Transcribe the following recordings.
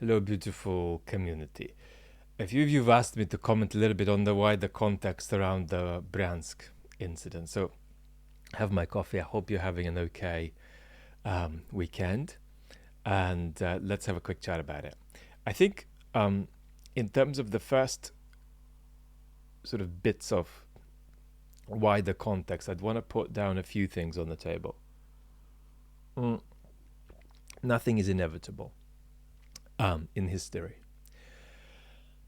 Hello, beautiful community. A few of you have asked me to comment a little bit on the wider context around the Bryansk incident. So, have my coffee. I hope you're having an okay weekend. And let's have a quick chat about it. I think, in terms of the first sort of bits of wider context, I'd want to put down a few things on the table. Nothing is inevitable in history.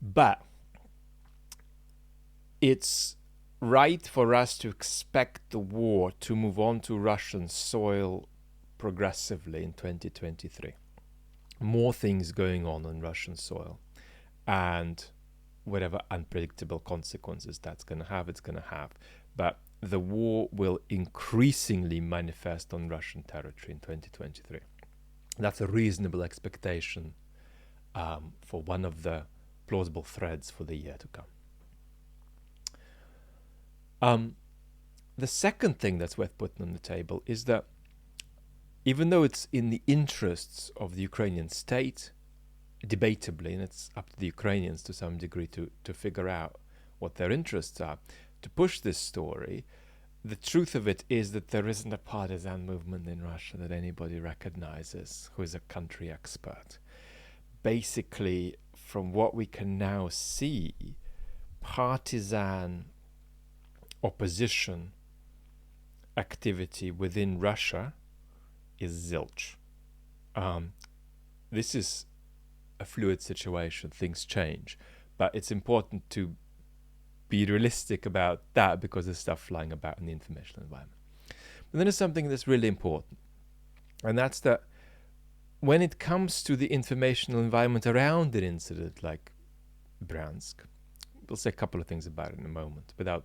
But it's right for us to expect the war to move on to Russian soil progressively in 2023. More things going on Russian soil, and whatever unpredictable consequences that's going to have, it's going to have. But the war will increasingly manifest on Russian territory in 2023. That's a reasonable expectation for one of the plausible threads for the year to come. The second thing that's worth putting on the table is that even though it's in the interests of the Ukrainian state, debatably, and it's up to the Ukrainians to some degree to figure out what their interests are, to push this story, the truth of it is that there isn't a partisan movement in Russia that anybody recognizes who is a country expert. Basically, from what we can now see, partisan opposition activity within Russia is zilch. This is a fluid situation, things change, but it's important to be realistic about that because there's stuff flying about in the informational environment. But then there's something that's really important, and that's that when it comes to the informational environment around an incident like Bryansk, we'll say a couple of things about it in a moment without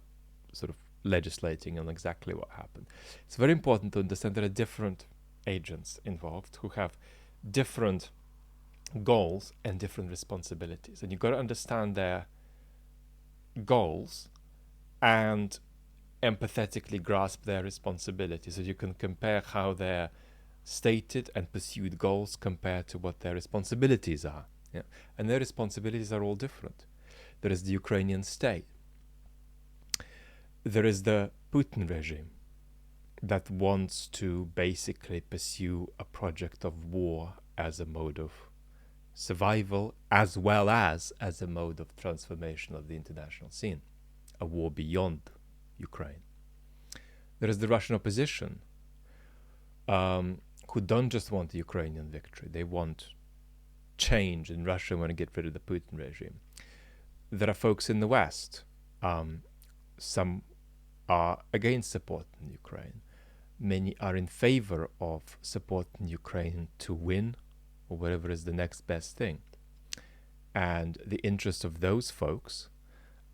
sort of legislating on exactly what happened. It's very important to understand there are different agents involved who have different goals and different responsibilities, and you've got to understand their goals and empathetically grasp their responsibilities so you can compare how their stated and pursued goals compare to what their responsibilities are. Yeah? And their responsibilities are all different. There is the Ukrainian state. There is the Putin regime that wants to basically pursue a project of war as a mode of survival as well as a mode of transformation of the international scene, a war beyond Ukraine. There is the Russian opposition who don't just want the Ukrainian victory, they want change in Russia, want to get rid of the Putin regime. There are folks in the West, some are against supporting Ukraine. Many are in favor of supporting Ukraine to win or whatever is the next best thing. And the interests of those folks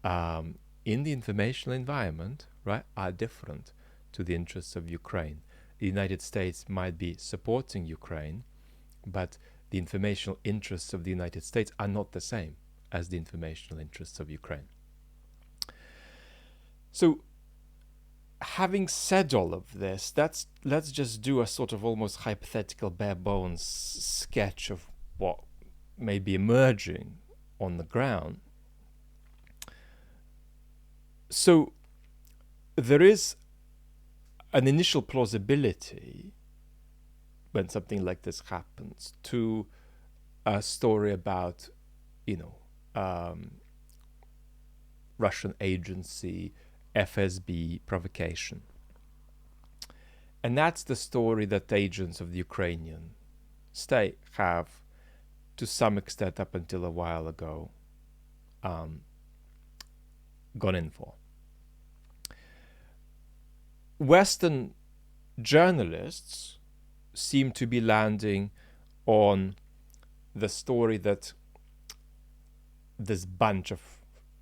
in the informational environment, right, are different to the interests of Ukraine. The United States might be supporting Ukraine, but the informational interests of the United States are not the same as the informational interests of Ukraine. So, having said all of this, let's just do a sort of almost hypothetical bare bones sketch of what may be emerging on the ground. So there is an initial plausibility when something like this happens to a story about, Russian agency, FSB provocation. And that's the story that agents of the Ukrainian state have, to some extent up until a while ago, gone in for. Western journalists seem to be landing on the story that this bunch of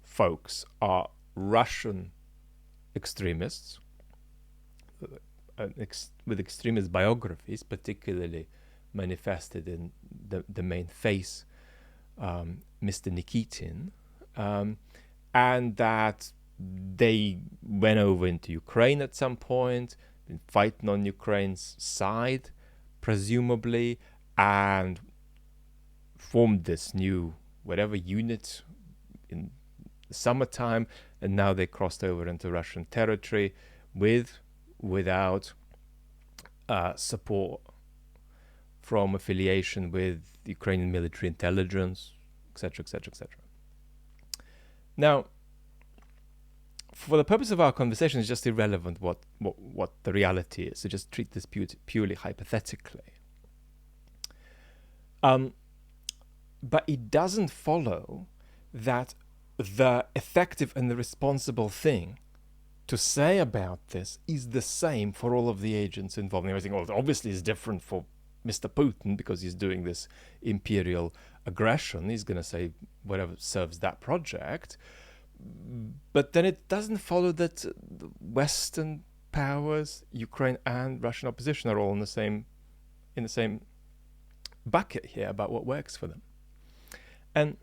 folks are Russian extremists with extremist biographies, particularly manifested in the main face, Mr. Nikitin, and that they went over into Ukraine at some point, been fighting on Ukraine's side, presumably, and formed this new whatever unit in the summertime, and now they crossed over into Russian territory without support from affiliation with Ukrainian military intelligence, etc., etc., etc. Now, for the purpose of our conversation, it's just irrelevant what the reality is. So just treat this purely hypothetically. But it doesn't follow that the effective and the responsible thing to say about this is the same for all of the agents involved. And everything, well, obviously it's different for Mr. Putin because he's doing this imperial aggression. He's going to say whatever serves that project. But then it doesn't follow that the Western powers, Ukraine and Russian opposition are all in the same bucket here about what works for them. And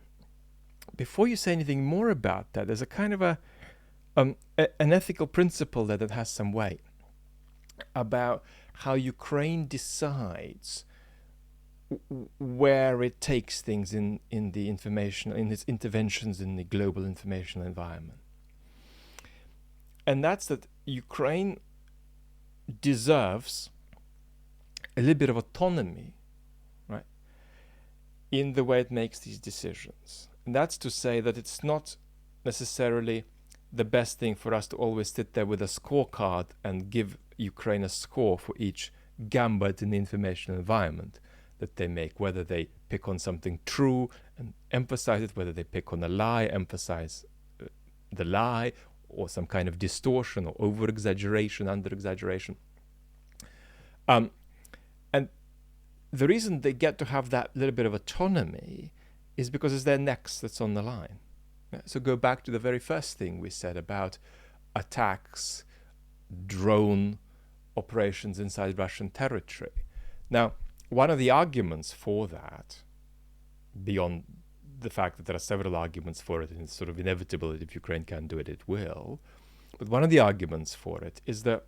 before you say anything more about that, there's a kind of an ethical principle that has some weight about how Ukraine decides where it takes things in the information, in its interventions in the global information environment. And that's that Ukraine deserves a little bit of autonomy, right, in the way it makes these decisions. And that's to say that it's not necessarily the best thing for us to always sit there with a scorecard and give Ukraine a score for each gambit in the information environment that they make, whether they pick on something true and emphasize it, whether they pick on a lie, emphasize the lie, or some kind of distortion or over-exaggeration, under-exaggeration. And the reason they get to have that little bit of autonomy is because it's their necks that's on the line. So go back to the very first thing we said about attacks, drone operations inside Russian territory. Now, one of the arguments for that, beyond the fact that there are several arguments for it, and it's sort of inevitable that if Ukraine can do it, it will, but one of the arguments for it is that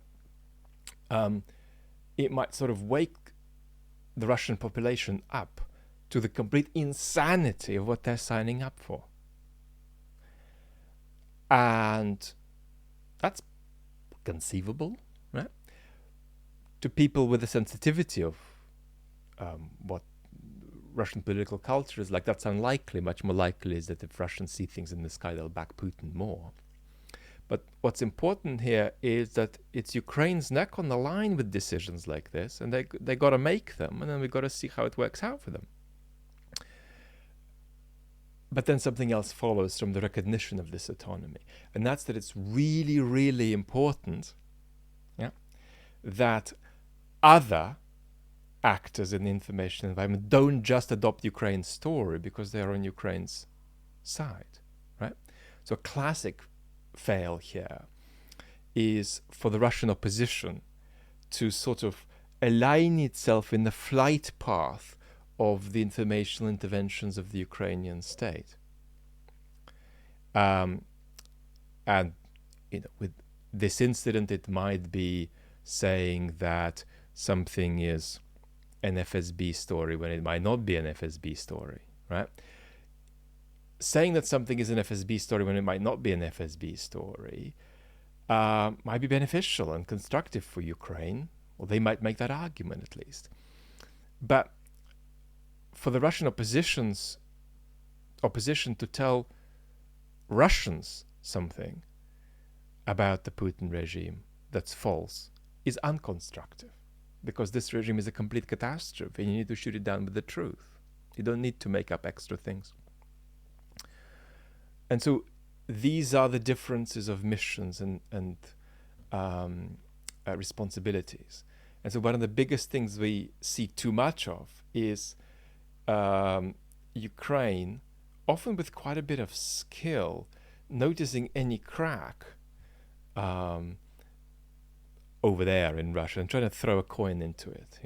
it might sort of wake the Russian population up to the complete insanity of what they're signing up for. And that's conceivable, right? To people with a sensitivity of what Russian political culture is like, that's unlikely. Much more likely is that if Russians see things in the sky, they'll back Putin more. But what's important here is that it's Ukraine's neck on the line with decisions like this, and they got to make them, and then we got to see how it works out for them. But then something else follows from the recognition of this autonomy, and that's that it's really, really important, that other actors in the information environment don't just adopt Ukraine's story because they're on Ukraine's side, right? So a classic fail here is for the Russian opposition to sort of align itself in the flight path of the informational interventions of the Ukrainian state. And with this incident, it might be saying that something is an FSB story when it might not be an FSB story, right? Saying that something is an FSB story when it might not be an FSB story might be beneficial and constructive for Ukraine, or they might make that argument at least. But for the Russian opposition to tell Russians something about the Putin regime that's false is unconstructive, because this regime is a complete catastrophe and you need to shoot it down with the truth. You don't need to make up extra things. And so these are the differences of missions and responsibilities. And so one of the biggest things we see too much of is Ukraine, often with quite a bit of skill, noticing any crack over there in Russia and trying to throw a coin into it,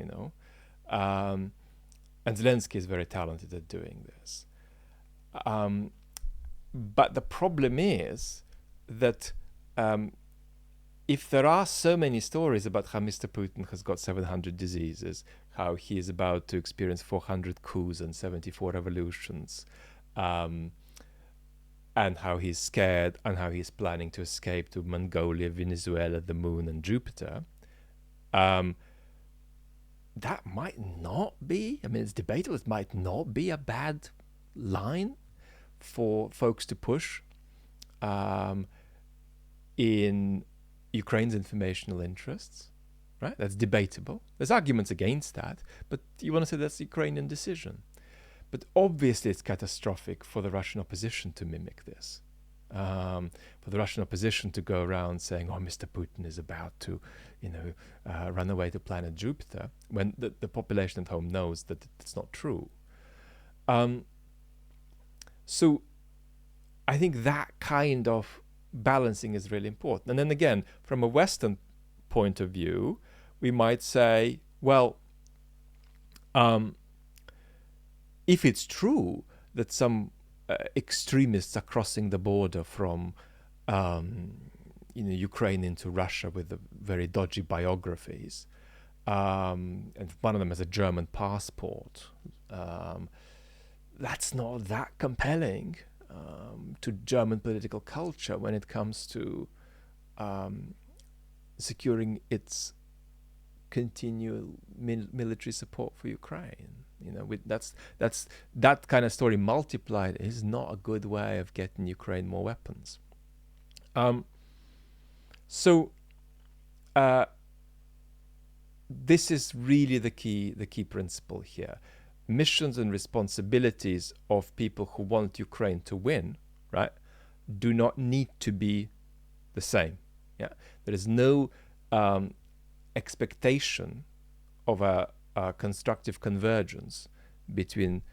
And Zelensky is very talented at doing this. But the problem is that if there are so many stories about how Mr. Putin has got 700 diseases, how he is about to experience 400 coups and 74 revolutions, and how he's scared, and how he's planning to escape to Mongolia, Venezuela, the moon, and Jupiter. That might not be, I mean, it's debatable, it might not be a bad line for folks to push in Ukraine's informational interests, right? That's debatable. There's arguments against that, but you want to say that's the Ukrainian decision. But obviously it's catastrophic for the Russian opposition to mimic this. For the Russian opposition to go around saying, oh, Mr. Putin is about to, run away to planet Jupiter, when the population at home knows that it's not true. So I think that kind of balancing is really important. And then again, from a Western point of view, we might say, well, if it's true that some extremists are crossing the border from Ukraine into Russia with very dodgy biographies, and one of them has a German passport, that's not that compelling to German political culture when it comes to securing its continual military support for Ukraine. That's that kind of story multiplied is not a good way of getting Ukraine more weapons. So this is really the key principle here. Missions and responsibilities of people who want Ukraine to win, right, do not need to be the same. Yeah, there is no expectation of a constructive convergence between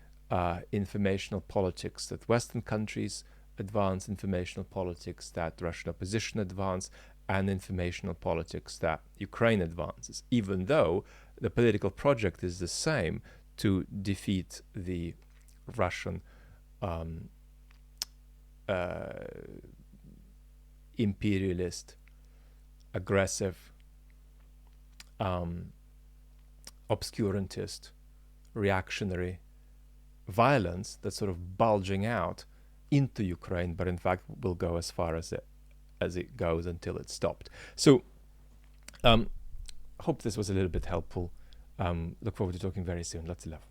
informational politics that Western countries advance, informational politics that Russian opposition advance, and informational politics that Ukraine advances, even though the political project is the same, to defeat the Russian imperialist, aggressive, obscurantist, reactionary violence that's sort of bulging out into Ukraine, but in fact will go as far as it goes until it's stopped. So hope this was a little bit helpful. Look forward to talking very soon. Lots of love.